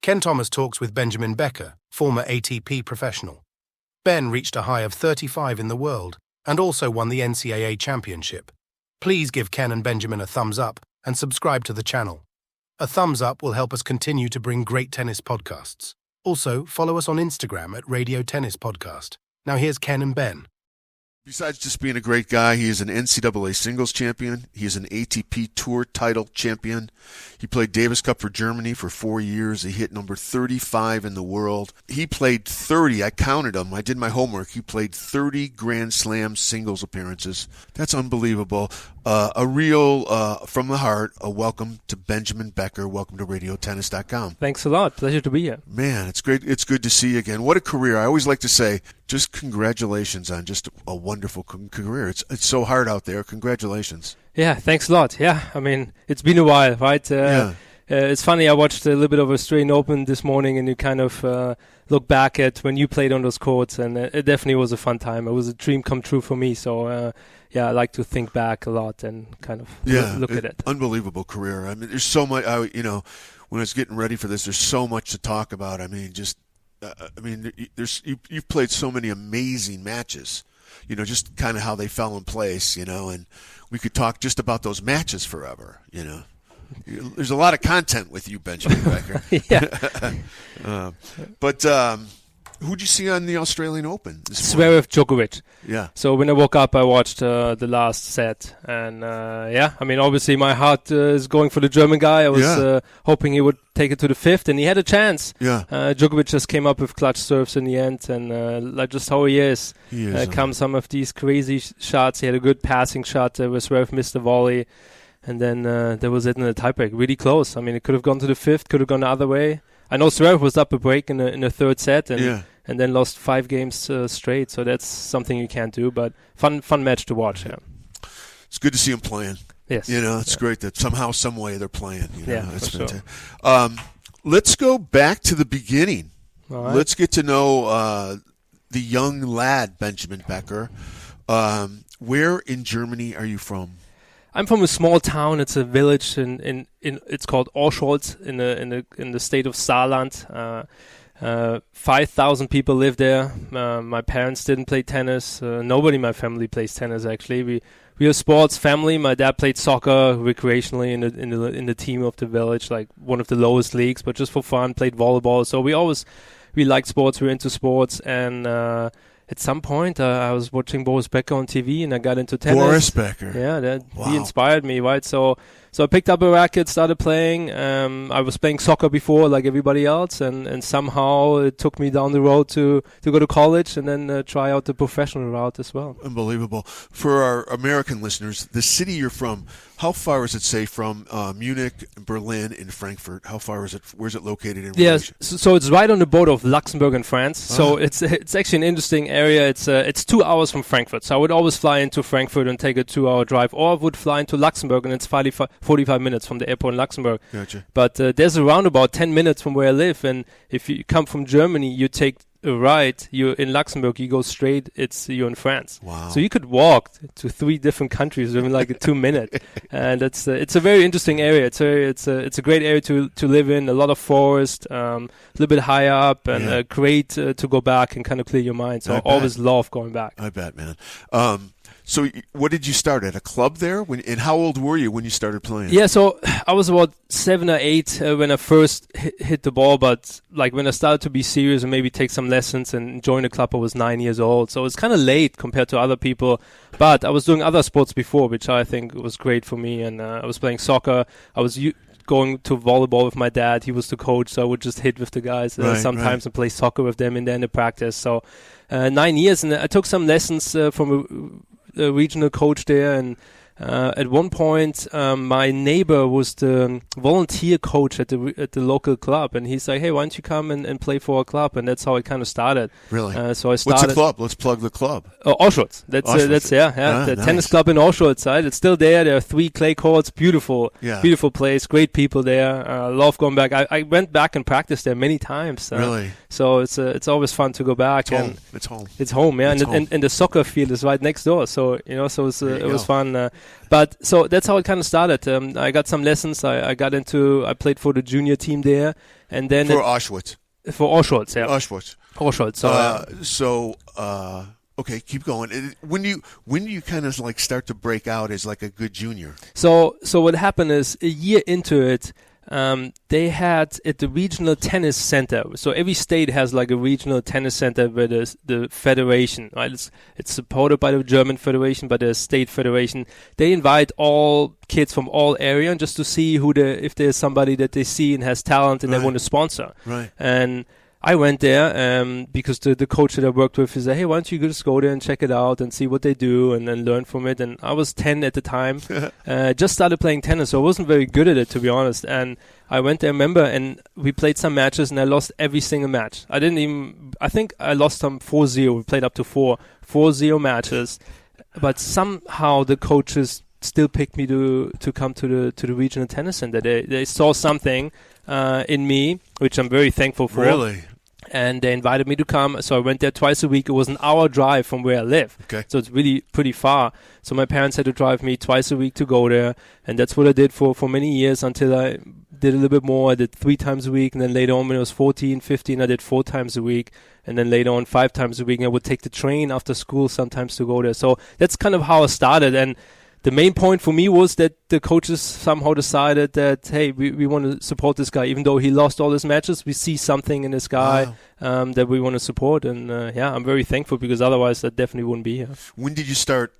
Ken Thomas talks with Benjamin Becker, former ATP professional. Ben reached a high of 35 in the world and also won the NCAA Championship. Please give Ken and Benjamin a thumbs up and subscribe to the channel. A thumbs up will help us continue to bring great tennis podcasts. Also, follow us on Instagram at RadioTennis Podcast. Now here's Ken and Ben. Besides just being a great guy, he is an NCAA singles champion. He is an ATP Tour title champion. He played Davis Cup for Germany for 4 years. He hit number 35 in the world. He played 30. I counted them. I did my homework. He played 30 Grand Slam singles appearances. That's unbelievable. A real, from the heart, a welcome to Benjamin Becker. Welcome to RadioTennis.com. Thanks a lot. Pleasure to be here. Man, it's great. It's good to see you again. What a career. I always like to say, just congratulations on just a wonderful career. It's so hard out there. Congratulations. Yeah, thanks a lot. Yeah, I mean, it's been a while, right? It's funny, I watched a little bit of Australian Open this morning, and you kind of look back at when you played on those courts, and it definitely was a fun time. It was a dream come true for me, so I like to think back a lot and kind of look at it. Unbelievable career. I mean, there's so much, when I was getting ready for this, there's so much to talk about. I mean, you've played so many amazing matches, just kind of how they fell in place, and we could talk just about those matches forever, There's a lot of content with you, Benjamin Becker. Yeah. But who'd you see on the Australian Open this morning? Zverev Djokovic. Yeah. So when I woke up, I watched the last set. And, I mean, obviously my heart is going for the German guy. I was hoping he would take it to the fifth, and he had a chance. Yeah. Djokovic just came up with clutch serves in the end, and like just how he is. Come some of these crazy shots. He had a good passing shot where Zverev missed the volley. And then there was it in the tiebreak. Really close. I mean, it could have gone to the fifth, could have gone the other way. I know Zverev was up a break in the third set and then lost 5 games straight. So that's something you can't do. But fun match to watch. Yeah. It's good to see him playing. Yes. It's great that somehow, some way they're playing. It's fantastic. Sure. Let's go back to the beginning. All right. Let's get to know the young lad, Benjamin Becker. Where in Germany are you from? I'm from a small town. It's a village in it's called Orscholz in the state of Saarland. 5,000 people live there. My parents didn't play tennis. Nobody in my family plays tennis. Actually, we're a sports family. My dad played soccer recreationally in the team of the village, like one of the lowest leagues, but just for fun. Played volleyball. So we liked sports. We were into sports, and at some point, I was watching Boris Becker on TV, and I got into tennis. Boris Becker. Yeah, he inspired me, right? So I picked up a racket, started playing. I was playing soccer before, like everybody else, and somehow it took me down the road to go to college and then try out the professional route as well. Unbelievable. For our American listeners, the city you're from, how far is it, say, from Munich, Berlin, and Frankfurt? How far is it? Where's it located in relation? So it's right on the border of Luxembourg and France. So it's actually an interesting area. It's 2 hours from Frankfurt. So I would always fly into Frankfurt and take a 2-hour drive, or I would fly into Luxembourg, and it's 45 minutes from the airport in Luxembourg. Gotcha. But there's a roundabout 10 minutes from where I live, and if you come from Germany, you take a right, you're in Luxembourg, you go straight, you're in France. Wow. So you could walk to 3 different countries in like a 2 minute. And it's a very interesting area. It's a great area to live in, a lot of forest, a little bit higher up, and great to go back and kind of clear your mind. So I always love going back. I bet, man. So what did you start at, a club there? And how old were you when you started playing? Yeah, so I was about 7 or 8 when I first hit the ball, but like when I started to be serious and maybe take some lessons and join a club, I was 9 years old. So it's kind of late compared to other people, but I was doing other sports before, which I think was great for me. And I was playing soccer. I was going to volleyball with my dad. He was the coach, so I would just hit with the guys sometimes and play soccer with them in the practice. So 9 years, and I took some lessons from a regional coach there, and at one point my neighbor was the volunteer coach at the local club, and he's like, hey, why don't you come and play for our club? And that's how it kind of started. Really? So I started. What's the club? Let's plug the club. Orscholz. That's the nice. tennis club in Orscholz, right? It's still there. There are 3 clay courts. Beautiful place. Great people there. Love going back. I went back and practiced there many times. Really? So it's always fun to go back. It's home. It's home, yeah. And But so that's how it kind of started. I got some lessons. I played for the junior team there, and then for Auschwitz. For Auschwitz, yeah. Auschwitz. So, okay, keep going. When do you kind of like start to break out as like a good junior? So what happened is a year into it, they had at the regional tennis center. So every state has like a regional tennis center where there's the federation, right? It's supported by the German federation, but the state federation. They invite all kids from all areas just to see if there's somebody that they see and has talent and they want to sponsor. Right. And I went there because the coach that I worked with, he said, hey, why don't you just go there and check it out and see what they do and then learn from it. And I was 10 at the time, just started playing tennis, so I wasn't very good at it, to be honest. And I went there, remember, and we played some matches and I lost every single match. I think I lost some 4-0. We played up to 4-0 matches. But somehow the coaches still picked me to come to the regional tennis center. They saw something in me, which I'm very thankful for. Really? And they invited me to come, so I went there twice a week. It was an hour drive from where I live, so it's really pretty far. So my parents had to drive me twice a week to go there, and that's what I did for many years until I did a little bit more. I did 3 times a week, and then later on when I was 14, 15, I did 4 times a week, and then later on 5 times a week, and I would take the train after school sometimes to go there. So that's kind of how I started, and the main point for me was that the coaches somehow decided that, hey, we want to support this guy. Even though he lost all his matches, we see something in this guy that we want to support. And, I'm very thankful because otherwise I definitely wouldn't be here. When did you start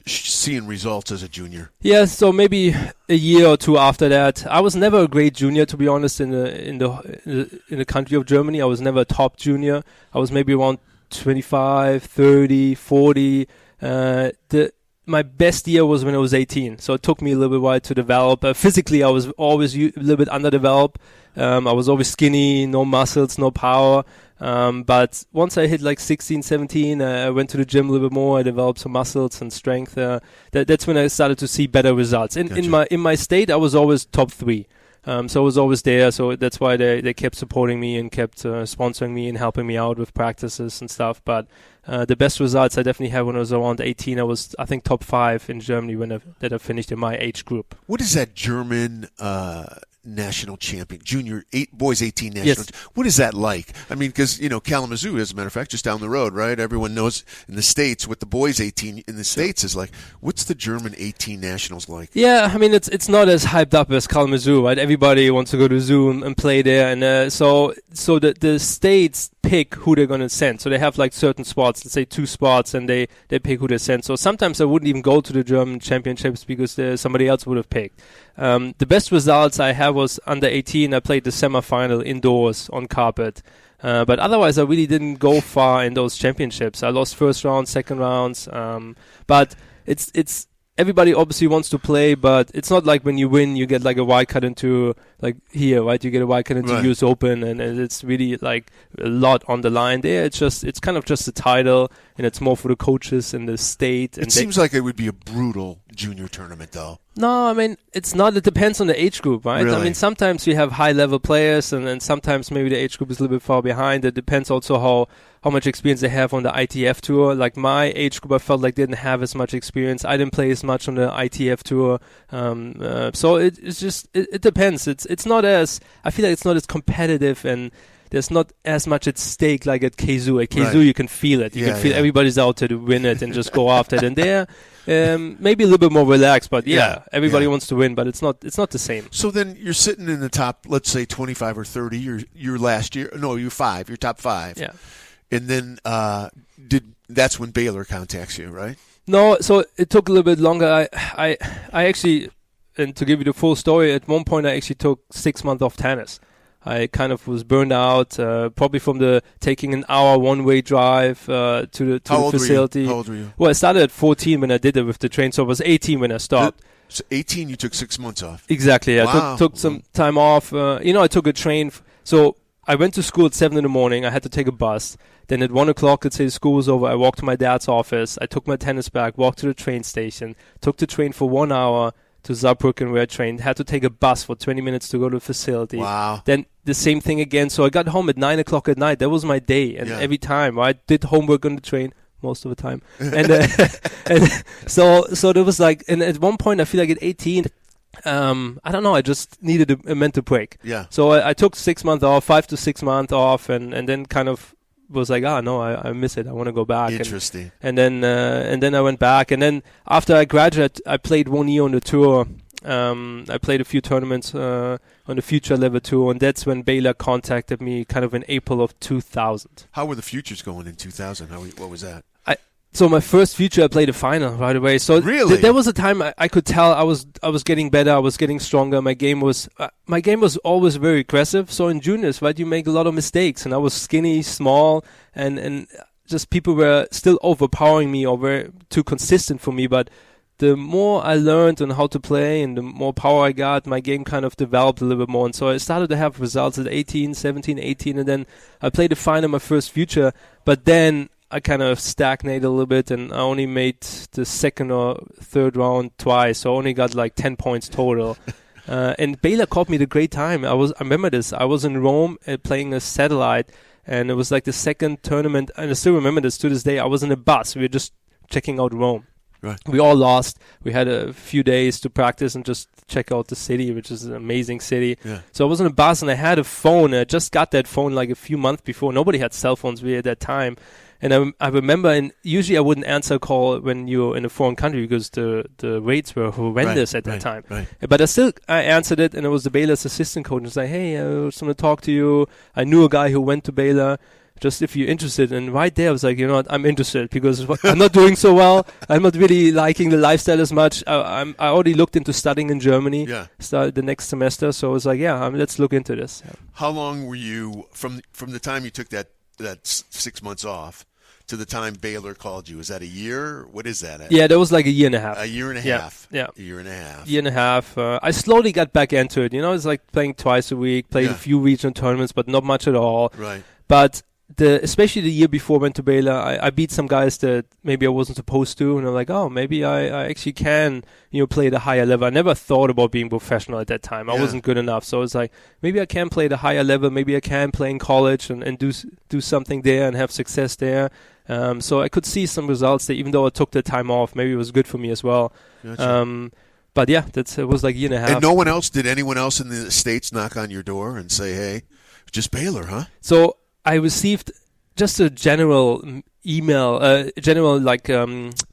seeing results as a junior? Yeah, so maybe a year or 2 after that. I was never a great junior, to be honest, in the country of Germany. I was never a top junior. I was maybe around 25, 30, 40. My best year was when I was 18, so it took me a little bit while to develop. Physically, I was always a little bit underdeveloped. I was always skinny, no muscles, no power. But once I hit like 16, 17, I went to the gym a little bit more. I developed some muscles and strength. That's when I started to see better results. In my state, I was always top 3. So I was always there, so that's why they kept supporting me and kept sponsoring me and helping me out with practices and stuff. But the best results I definitely had when I was around 18. I was, I think, top 5 in Germany that I finished in my age group. What is that German national champion, junior boys 18 national? Yes. What is that like? I mean, because Kalamazoo, as a matter of fact, just down the road, right? Everyone knows in the States what the boys 18 in the States is like. What's the German 18 nationals like? Yeah, I mean it's not as hyped up as Kalamazoo, right? Everybody wants to go to Zoom and play there, and so the states pick who they're going to send. So they have like certain spots, let's say 2 spots, and they pick who they send. So sometimes I wouldn't even go to the German championships because somebody else would have picked. The best results I had was under 18. I played the semifinal indoors on carpet. But otherwise, I really didn't go far in those championships. I lost first round, second rounds. But it's everybody obviously wants to play, but it's not like when you win, you get like a wild card into like here, right? You get a wild card into US Open, and it's really like a lot on the line there. It's kind of just a title, and it's more for the coaches and the state. And it seems like it would be a brutal junior tournament, though. No, I mean, it's not. It depends on the age group, right? Really? I mean, sometimes you have high-level players, and sometimes maybe the age group is a little bit far behind. It depends also how much experience they have on the ITF tour. Like my age group, I felt like didn't have as much experience. I didn't play as much on the ITF tour. So it's just it depends. It's not as, I feel like it's not as competitive, and there's not as much at stake like at Keizu. At Keizu, you can feel it. You can feel everybody's out there to win it and just go after it. And there, maybe a little bit more relaxed, but everybody wants to win, but it's not the same. So then you're sitting in the top, let's say 25 or 30. Your last year, no, you're 5. You're top 5. Yeah. And then that's when Baylor contacts you, right? No, so it took a little bit longer. I actually, and to give you the full story, at one point I actually took 6 months off tennis. I kind of was burned out, probably from taking an hour one-way drive to the facility. How old were you? Well, I started at 14 when I did it with the train, so I was 18 when I stopped. So 18, you took 6 months off. Exactly. Wow. I took some time off. I took a train. So I went to school at 7 in the morning. I had to take a bus. Then at 1 o'clock, let's say school was over, I walked to my dad's office. I took my tennis bag, walked to the train station, took the train for 1 hour to Saarbrücken where I trained, had to take a bus for 20 minutes to go to the facility. Wow. Then the same thing again. So I got home at 9 o'clock at night. That was my day. And every time I did homework on the train, most of the time. And, and so there was like, and at one point I feel like at 18, I don't know, I just needed a mental break. Yeah. So I took 6 months off, 5 to 6 months off, and then kind of was like, no, I miss it. I want to go back. Interesting. And then I went back, and then after I graduated, I played 1 year on the tour. I played a few tournaments on the Future Level Tour, and that's when Baylor contacted me kind of in April of 2000. How were the futures going in 2000? What was that? So my first future, I played a final right away. So really? There was a time I could tell I was getting better. I was getting stronger. My game was always very aggressive. So in juniors, right, you make a lot of mistakes, and I was skinny, small, and just people were still overpowering me or were too consistent for me. But the more I learned on how to play and the more power I got, my game kind of developed a little bit more. And so I started to have results at 18, 17, 18, and then I played the final my first future. But then I kind of stagnated a little bit, and I only made the second or third round twice, so I only got like 10 points total. And Baylor caught me at a great time. I remember this. I was in Rome playing a satellite, and it was like the second tournament, and I still remember this to this day. I was in a bus. We were just checking out Rome. Right. We all lost. We had a few days to practice and just check out the city, which is an amazing city. Yeah. So I was in a bus, and I had a phone. I just got that phone like a few months before. Nobody had cell phones really at that time. And I remember, and usually I wouldn't answer a call when you're in a foreign country because the rates were horrendous at that time. Right. But I answered it, and it was the Baylor's assistant coach. And was like, hey, I just want to talk to you. I knew a guy who went to Baylor. Just if you're interested. And right there I was like, you know what, I'm interested because I'm not doing so well. I'm not really liking the lifestyle as much. I already looked into studying in Germany. Yeah. Started the next semester. So I was like, let's look into this. Yeah. How long were you from the time you took that 6 months off to the time Baylor called you? Is that a year? What is that? Yeah, that was like a year and a half. A year and a half. Yeah. A year and a half. Year and a half. I slowly got back into it. You know, it's like playing twice a week, played a few regional tournaments, but not much at all. Right. But especially the year before I went to Baylor, I beat some guys that maybe I wasn't supposed to, and I'm like, maybe I actually can, play at a higher level. I never thought about being professional at that time. I wasn't good enough, so it's like maybe I can play at a higher level. Maybe I can play in college and do something there and have success there. So I could see some results there, even though I took the time off. Maybe it was good for me as well. Gotcha. But yeah, it was like a year and a half. And did anyone else in the States knock on your door and say, hey, just Baylor, huh? So I received just a general email,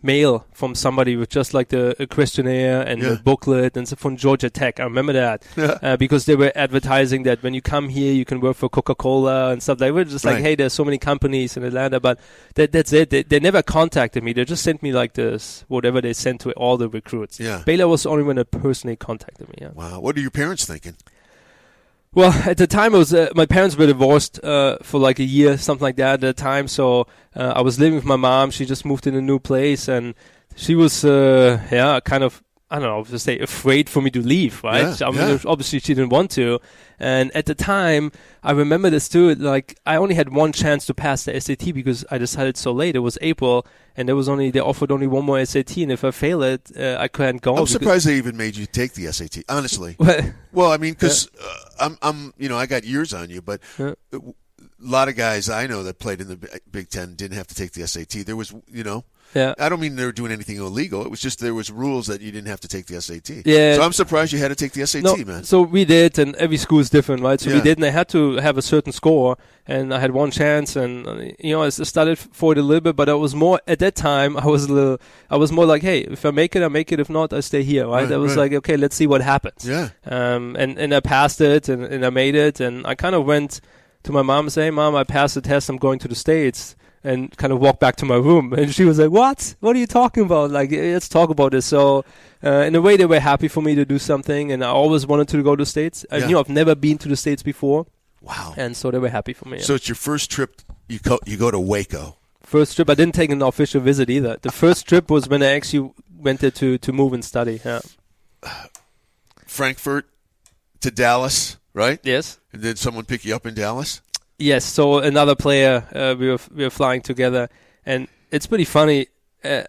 mail from somebody with just like a questionnaire and a booklet, and so from Georgia Tech. I remember that because they were advertising that when you come here, you can work for Coca-Cola and stuff. They were just like, hey, there's so many companies in Atlanta, but that's it. They never contacted me. They just sent me like this, whatever they sent to all the recruits. Yeah. Baylor was the only one that personally contacted me. Yeah. Wow. What are your parents thinking? Well, at the time, it was my parents were divorced for like a year, something like that at the time. So I was living with my mom. She just moved in a new place, and she was, kind of, I don't know, to say afraid for me to leave, right? Yeah, Obviously, she didn't want to. And at the time, I remember this too. Like, I only had one chance to pass the SAT because I decided so late. It was April, and they offered only one more SAT. And if I fail it, I couldn't go. I'm surprised they even made you take the SAT. Honestly. Well, I mean, because I got years on you, but a lot of guys I know that played in the Big Ten didn't have to take the SAT. There was, I don't mean they were doing anything illegal. It was just there was rules that you didn't have to take the SAT. Yeah. So I'm surprised you had to take the SAT, man. So we did, and every school is different, right? So we did, and I had to have a certain score, and I had one chance, and I started for it a little bit, but I was more at that time. I was more like, hey, if I make it, I make it. If not, I stay here, right? I was like, okay, let's see what happens. Yeah. And I passed it, and I made it, and I kind of went to my mom and said, hey, Mom, I passed the test. I'm going to the States. And kind of walked back to my room. And she was like, what? What are you talking about? Like, let's talk about this. So, in a way, they were happy for me to do something. And I always wanted to go to the States. I've never been to the States before. Wow. And so they were happy for me. Yeah. So it's your first trip. You go to Waco. First trip. I didn't take an official visit either. The first trip was when I actually went there to move and study. Yeah. Frankfurt to Dallas, right? Yes. And did someone pick you up in Dallas? Yes, so another player, we were flying together, and it's pretty funny. I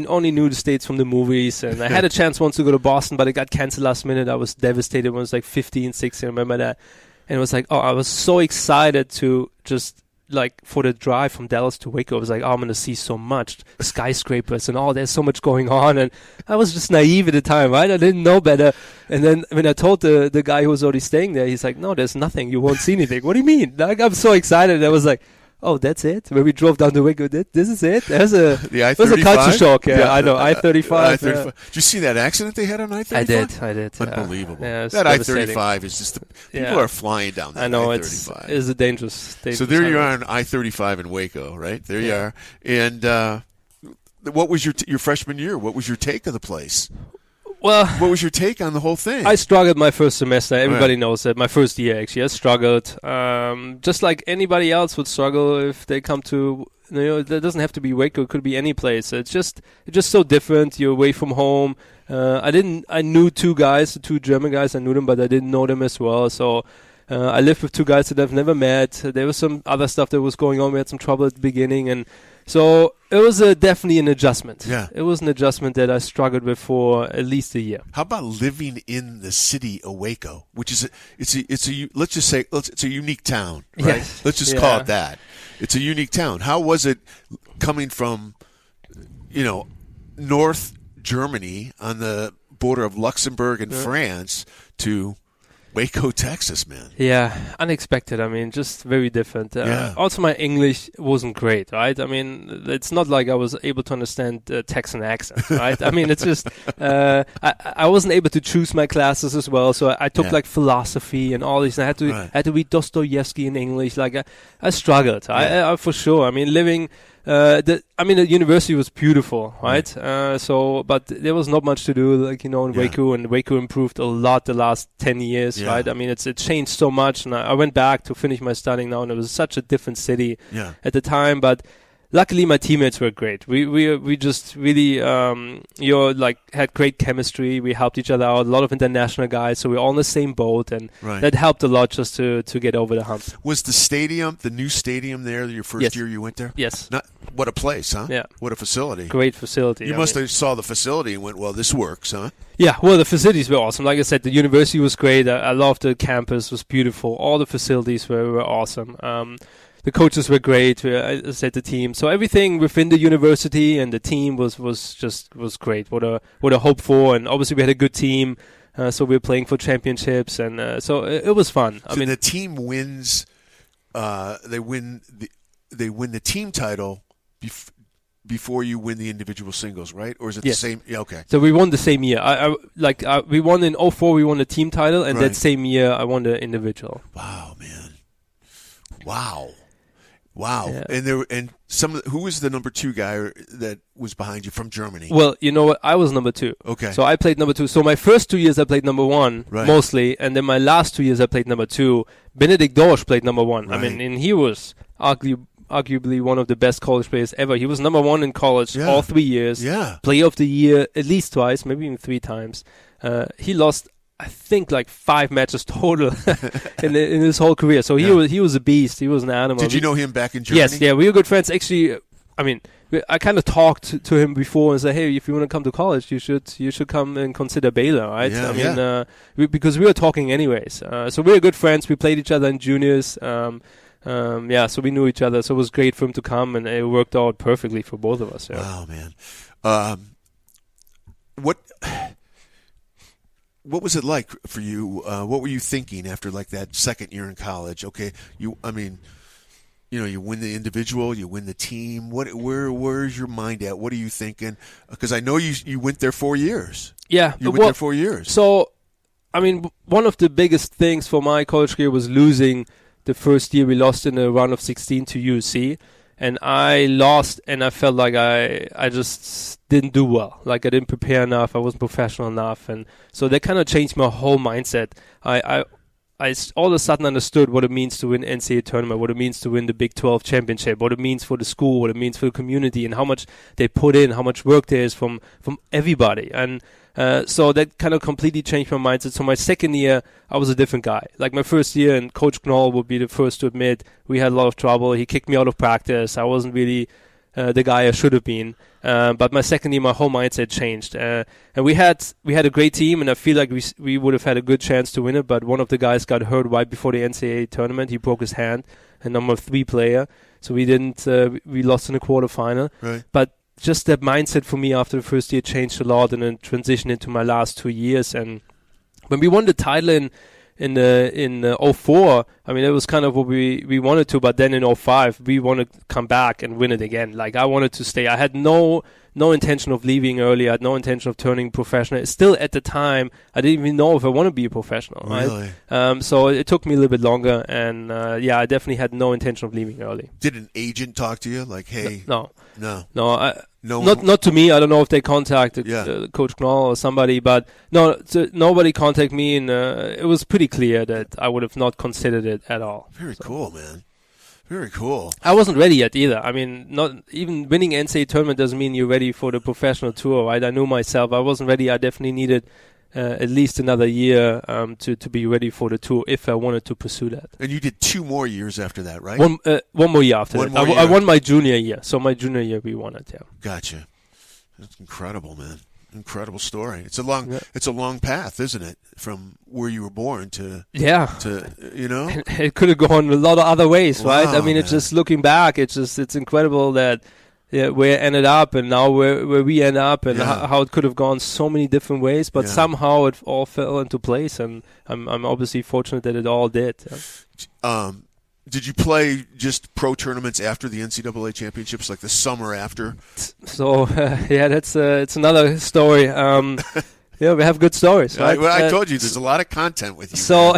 only knew the States from the movies, and I had a chance once to go to Boston, but it got canceled last minute. I was devastated when I was like 15, 16, I remember that. And it was like, I was so excited to just like for the drive from Dallas to Waco, I was like, oh, I'm going to see so much skyscrapers and all. There's so much going on. And I was just naive at the time, right? I didn't know better. And then when I told the guy who was already staying there, he's like, no, there's nothing. You won't see anything. What do you mean? Like, I'm so excited. I was like, oh, that's it? When we drove down to Waco, this is it? There's the I-35? It was a culture shock. Yeah, I know. I-35. I-35. Did you see that accident they had on I-35? I did. Unbelievable. Yeah, that I-35 is just, people are flying down that I know, I-35. It's a dangerous So there you are on I-35 in Waco, right? There you are. And what was your freshman year? What was your take of the place? Well, what was your take on the whole thing? I struggled my first semester. Everybody knows that. My first year, actually, I struggled. Just like anybody else would struggle if they come to, it doesn't have to be Waco. It could be any place. It's just so different. You're away from home. I knew two guys, the two German guys. I knew them, but I didn't know them as well. So I lived with two guys that I've never met. There was some other stuff that was going on. We had some trouble at the beginning, and so it was definitely an adjustment. Yeah. It was an adjustment that I struggled with for at least a year. How about living in the city of Waco, which is let's just say it's a unique town, right? Yes. Let's just call it that. It's a unique town. How was it coming from, North Germany on the border of Luxembourg and France to Waco, Texas, man? Yeah, unexpected. I mean, just very different. Also, my English wasn't great, right? I mean, it's not like I was able to understand Texan accent, right? I mean, it's just I wasn't able to choose my classes as well. So I took like philosophy and all these. And I had to read Dostoevsky in English. Like I struggled. I for sure. I mean, living. The university was beautiful, right? But there was not much to do, in Waco, and Waco improved a lot the last 10 years, right? I mean, it changed so much, and I went back to finish my studying now, and it was such a different city at the time, but luckily my teammates were great. We just really, had great chemistry. We helped each other out, a lot of international guys, so we're all in the same boat, and that helped a lot just to get over the hump. Was the new stadium there your first year you went there? Yes. What a place, huh? Yeah. What a facility. Great facility. You must have saw the facility and went, well, this works, huh? Yeah, well, the facilities were awesome. Like I said, the university was great. I loved the campus. It was beautiful. All the facilities were awesome. The coaches were great. I said the team. So everything within the university and the team was great. What a hope for. And obviously we had a good team. So we were playing for championships, and so it was fun. So the team wins. They win the team title before you win the individual singles, right? Or is it the same? Yeah, okay. So we won the same year. We won in 2004. We won the team title, and that same year I won the individual. Wow, man! Wow. Yeah. And who was the number 2 guy that was behind you from Germany? Well, you know what? I was number 2. Okay. So I played number 2. So my first 2 years I played number 1 mostly, and then my last 2 years I played number 2. Benedikt Dorsch played number 1. Right. I mean, and he was arguably one of the best college players ever. He was number 1 in college all 3 years. Yeah. Player of the year at least twice, maybe even 3 times. He lost, I think, like 5 matches total in his whole career. So he was a beast. He was an animal. Did you know him back in Germany? Yes, yeah, we were good friends. Actually, I mean, I kind of talked to him before and said, hey, if you want to come to college, you should come and consider Baylor, right? Yeah, because we were talking anyways. So we were good friends. We played each other in juniors. So we knew each other. So it was great for him to come, and it worked out perfectly for both of us. Yeah. Wow, man. What was it like for you? What were you thinking after like that second year in college? Okay, you win the individual, you win the team. Where's your mind at? What are you thinking? Because I know you went there 4 years. Yeah, you went there 4 years. So, I mean, one of the biggest things for my college career was losing the first year. We lost in a round of 16 to USC. And I lost, and I felt like I just didn't do well. Like I didn't prepare enough. I wasn't professional enough, and so that kind of changed my whole mindset. I all of a sudden understood what it means to win NCAA tournament, what it means to win the Big 12 championship, what it means for the school, what it means for the community, and how much they put in, how much work there is from everybody. And so that kind of completely changed my mindset. So my second year, I was a different guy. Like my first year, and Coach Knoll would be the first to admit, we had a lot of trouble. He kicked me out of practice. I wasn't really the guy I should have been. But my second year, my whole mindset changed. And we had a great team, and I feel like we would have had a good chance to win it. But one of the guys got hurt right before the NCAA tournament. He broke his hand. a number 3 player. So we didn't. We lost in the quarterfinal. Right. But just that mindset for me after the first year changed a lot, and then transitioned into my last 2 years. And when we won the title in 04, I mean, it was kind of what we wanted to, but then in 05, we wanted to come back and win it again. Like, I wanted to stay. I had no intention of leaving early. I had no intention of turning professional. Still, at the time, I didn't even know if I want to be a professional. Really? Right? So it took me a little bit longer, and I definitely had no intention of leaving early. Did an agent talk to you? Like, hey... No. No, not to me. I don't know if they contacted Coach Knoll or somebody, but nobody contacted me, and it was pretty clear that I would have not considered it at all. Very cool, man. Very cool. I wasn't ready yet either. I mean, not even winning NCAA tournament doesn't mean you're ready for the professional tour, right? I knew myself. I wasn't ready. I definitely needed at least another year to be ready for the tour if I wanted to pursue that. And you did 2 more years after that, right? One more year after that. I won my junior year. So my junior year we won it, yeah. Gotcha. That's incredible, man. Incredible story. It's a long path, isn't it? From where you were born to It could have gone a lot of other ways, right? I mean, it's just looking back, it's incredible that where it ended up and now where we end up, and how it could have gone so many different ways, but somehow it all fell into place, and I'm obviously fortunate that it all did. Yeah. Did you play just pro tournaments after the NCAA championships, like the summer after? So it's another story. Yeah, we have good stories, right? I told you there's a lot of content with you. So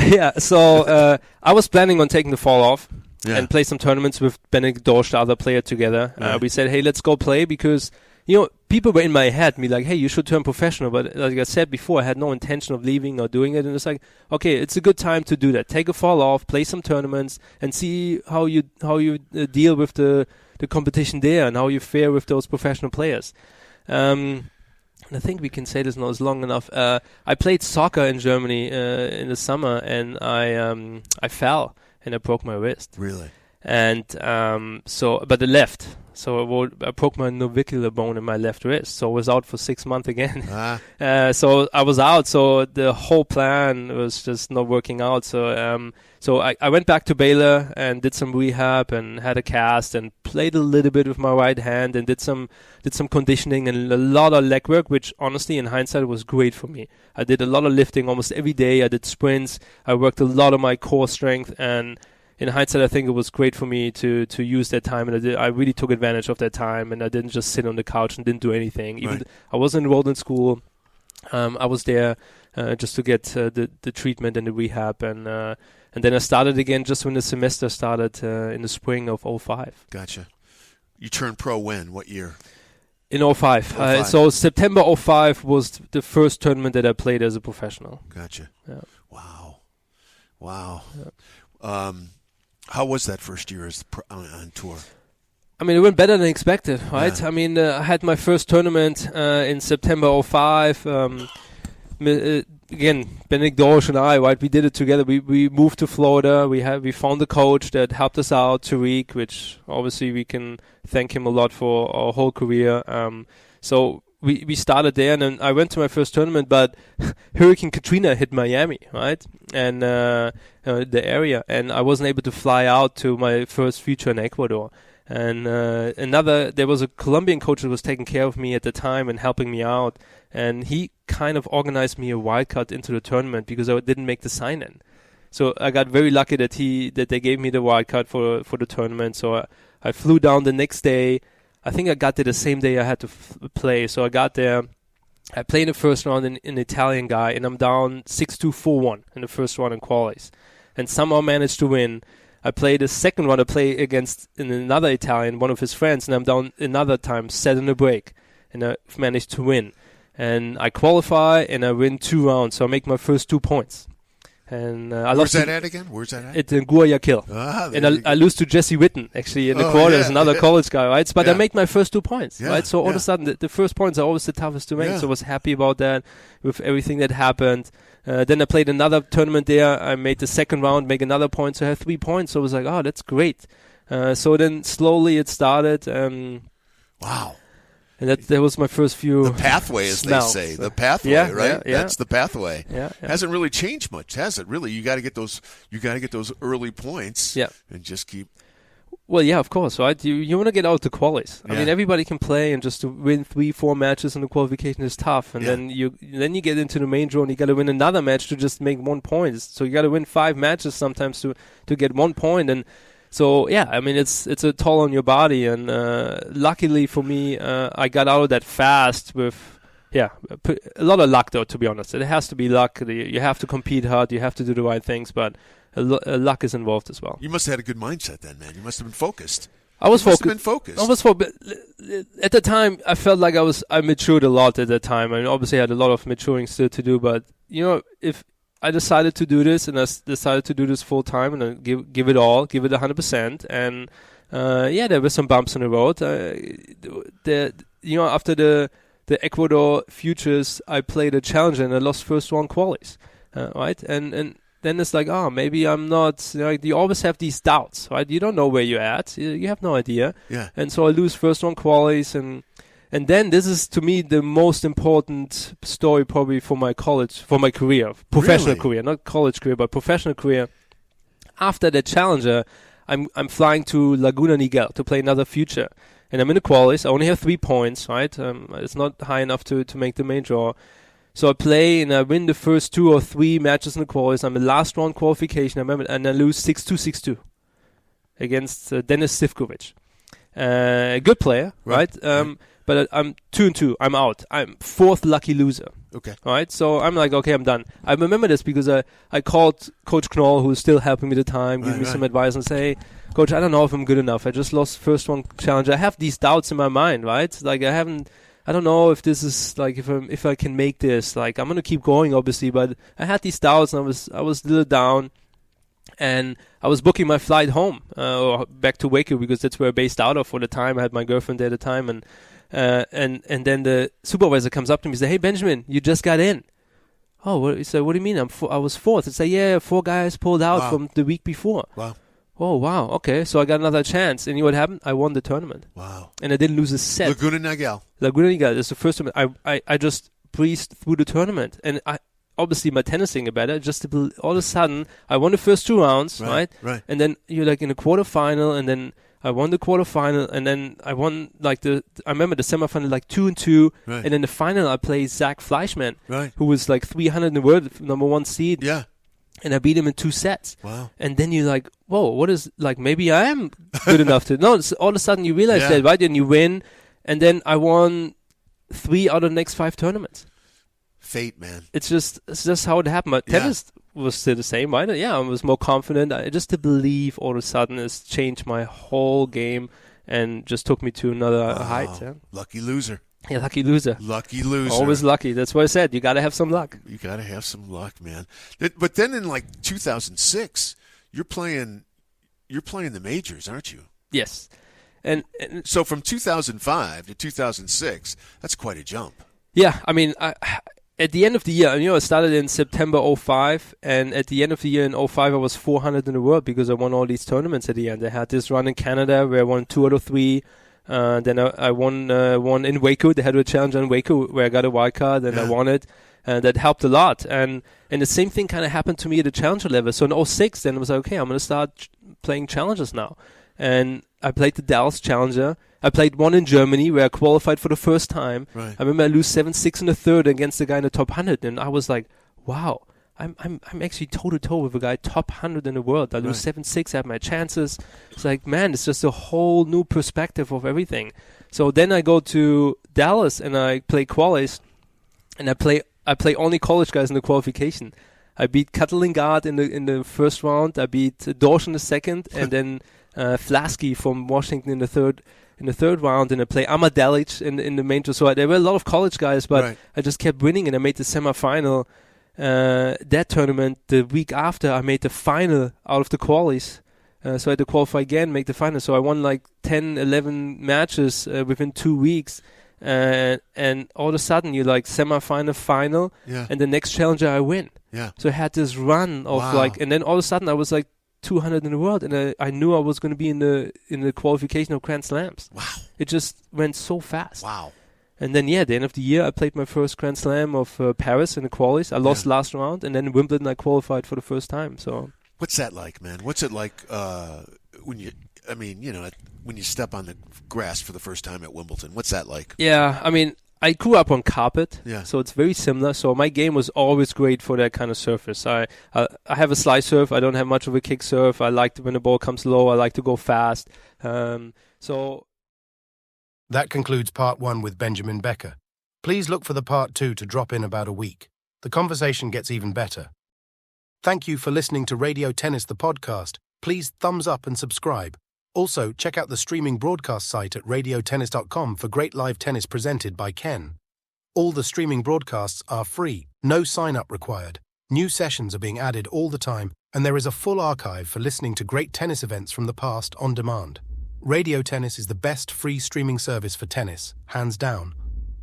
I was planning on taking the fall off. And play some tournaments with Benedikt Dorsch, the other player, together. We said, hey, let's go play, because, people were in my head, me like, hey, you should turn professional. But like I said before, I had no intention of leaving or doing it. And it's like, okay, it's a good time to do that. Take a fall off, play some tournaments, and see how you deal with the competition there and how you fare with those professional players. And I think we can say this now is long enough. I played soccer in Germany in the summer, and I fell. And I broke my wrist. Really? And but the left. So I broke my navicular bone in my left wrist. So I was out for 6 months again. So I was out. So the whole plan was just not working out. So I went back to Baylor and did some rehab and had a cast and played a little bit with my right hand and did some conditioning and a lot of leg work, which honestly in hindsight was great for me. I did a lot of lifting almost every day. I did sprints. I worked a lot of my core strength, and in hindsight I think it was great for me to use that time, and I really took advantage of that time, and I didn't just sit on the couch and didn't do anything. Even I wasn't enrolled in school. I was there just to get the treatment and the rehab, and then I started again just when the semester started in the spring of 05. Gotcha. You turned pro when? What year? In 05. So September 05 was the first tournament that I played as a professional. Gotcha. Yeah. Wow. Yeah. How was that first year on tour? I mean, it went better than expected, right? Yeah. I mean, I had my first tournament in September 05. Again, Benedikt Dorsch and I, right? We did it together. We moved to Florida. We found a coach that helped us out, Tariq, which obviously we can thank him a lot for our whole career. So we started there, and then I went to my first tournament, but Hurricane Katrina hit Miami, right? And the area, and I wasn't able to fly out to my first feature in Ecuador. And there was a Colombian coach that was taking care of me at the time and helping me out, and he kind of organized me a wildcard into the tournament because I didn't make the sign-in. So I got very lucky that they gave me the wildcard for the tournament. So I flew down the next day. I think I got there the same day I had to play. So I got there. I played in the first round in an Italian guy, and I'm down 6-2, 4-1 in the first round in qualies, and somehow managed to win. I played the second round. I play against another Italian, one of his friends, and I'm down another time, set in a break, and I managed to win. And I qualify, and I win 2 rounds, so I make my first 2 points. And Where's that at again? Where's that at? It's in Guayaquil. And I lose to Jesse Witten, actually, in the quarters, another college guy, right? But I make my first 2 points, right? So all of a sudden, the first points are always the toughest to make. So I was happy about that with everything that happened. Then I played another tournament there. I made the second round, make another point, so I had 3 points. So I was like, oh, that's great. So then slowly it started. Wow. And that was my first few. The pathway, as smells. they say, the pathway, Yeah, right? yeah. That's the pathway. Yeah. Hasn't really changed much, has it? Really, you got to get those. You got to get those early points. Yeah. And just keep. Well, yeah, of course, right? You want to get out the qualies. I Yeah. mean, everybody can play, and just to win 3-4 matches in the qualification is tough. And then you get into the main draw, and you got to win another match to just make 1 point. So you got to win 5 matches sometimes to get 1 point. And so, yeah, I mean, it's a toll on your body. And luckily for me, I got out of that fast with, a lot of luck, though, to be honest. It has to be luck. You have to compete hard. You have to do the right things. But luck is involved as well. You must have had a good mindset then, man. You must have been focused. I was focused. I was focused. At the time, I felt like I matured a lot at that time. I mean, obviously, I had a lot of maturing still to do. But, if I decided to do this, and I decided to do this full time, and then give it all, give it 100%. And, there were some bumps in the road. After the Ecuador Futures, I played a challenger, and I lost first round qualies, right? And then it's like, maybe I'm not, you always have these doubts, right? You don't know where you're at. You have no idea. Yeah. And so I lose first round qualies, and then this is, to me, the most important story probably for my career, professional career, not college career, but professional career. After the challenger, I'm flying to Laguna Niguel to play another future. And I'm in the qualies. I only have 3 points, right? It's not high enough to make the main draw. So I play and I win the first 2 or 3 matches in the qualies. I'm in the last round qualification, I remember, and I lose 6-2, 6-2 against Denis Sivkovic. A good player, right? But I'm 2-2. I'm out. I'm 4th lucky loser. Okay. Right? So I'm like, okay, I'm done. I remember this because I called Coach Knoll, who's still helping me at the time, give me some advice and say, hey, Coach, I don't know if I'm good enough. I just lost first one challenge. I have these doubts in my mind, right? Like I don't know if this is like if I can make this. Like I'm gonna keep going, obviously, but I had these doubts and I was a little down, and I was booking my flight home or back to Waco because that's where I based out of for the time. I had my girlfriend there at the time, and then the supervisor comes up to me and says, "Hey Benjamin, you just got in." Oh, he said, "What do you mean? I was 4th." I said, "Yeah, 4 guys pulled out from the week before." Wow. Oh, wow. Okay, so I got another chance. And you know what happened? I won the tournament. Wow. And I didn't lose a set. Laguna Niguel. That's the first tournament. I just breezed through the tournament. And obviously my tennis thing better. Just all of a sudden, I won the first 2 rounds, right? Right. And then you're like in the quarterfinal, and then I won the quarterfinal, and then I won I remember the semifinal like 2-2. Right. And in the final, I played Zach Fleischmann, right, who was like 300 in the world, #1 seed. Yeah. And I beat him in 2 sets. Wow. And then you're like, whoa, what is, like, maybe I am good enough to. No, all of a sudden you realize that, right? And you win. And then I won 3 out of the next 5 tournaments. Fate, man. It's just how it happened. But tennis was still the same, right? Yeah, I was more confident. Just to believe all of a sudden has changed my whole game and just took me to another height. Yeah? Lucky loser. Yeah, lucky loser. Lucky loser. Always lucky. That's what I said. You got to have some luck. You got to have some luck, man. But then in like 2006, you're playing the majors, aren't you? Yes. And so from 2005 to 2006, that's quite a jump. Yeah, I mean, at the end of the year, I started in September 2005, and at the end of the year in 2005, I was 400 in the world because I won all these tournaments at the end. I had this run in Canada where I won 2 out of 3. Then I won one in Waco. They had a challenge in Waco where I got a wild card, and I won it. And that helped a lot. And the same thing kind of happened to me at the challenger level. So in 2006, then I was like, okay, I'm going to start playing challengers now. And I played the Dallas Challenger. I played one in Germany where I qualified for the first time. Right. I remember I lose 7-6 in the third against the guy in the top 100. And I was like, wow. I'm actually toe-to-toe with a guy top 100 in the world. I lose 7-6, I have my chances. It's like, man, it's just a whole new perspective of everything. So then I go to Dallas and I play qualies, and I play only college guys in the qualification. I beat Catalingard in the first round. I beat Dorsch in the second, and then Flasky from Washington in the third round, and I play Amadelic in the main draw. So there were a lot of college guys, but I just kept winning, and I made the semifinal. That tournament, the week after, I made the final out of the qualies. So I had to qualify again, make the final. So I won like 10, 11 matches within 2 weeks. And all of a sudden, you're like semi-final, final, and the next challenger I win. Yeah. So I had this run of and then all of a sudden I was like 200 in the world, and I knew I was going to be in the qualification of Grand Slams. Wow. It just went so fast. Wow. And then, at the end of the year, I played my first Grand Slam of Paris in the qualies. I lost last round, and then in Wimbledon, I qualified for the first time. So, what's that like, man? What's it like when you step on the grass for the first time at Wimbledon? What's that like? Yeah, I mean, I grew up on carpet, Yeah. so it's very similar. So my game was always great for that kind of surface. I have a slice serve. I don't have much of a kick serve. I like when the ball comes low. I like to go fast. That concludes part 1 with Benjamin Becker. Please look for the part 2 to drop in about a week. The conversation gets even better. Thank you for listening to Radio Tennis, the podcast. Please thumbs up and subscribe. Also, check out the streaming broadcast site at radiotennis.com for great live tennis presented by Ken. All the streaming broadcasts are free, no sign-up required. New sessions are being added all the time, and there is a full archive for listening to great tennis events from the past on demand. Radio Tennis is the best free streaming service for tennis, hands down.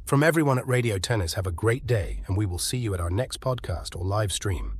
From everyone at Radio Tennis, have a great day, and we will see you at our next podcast or live stream.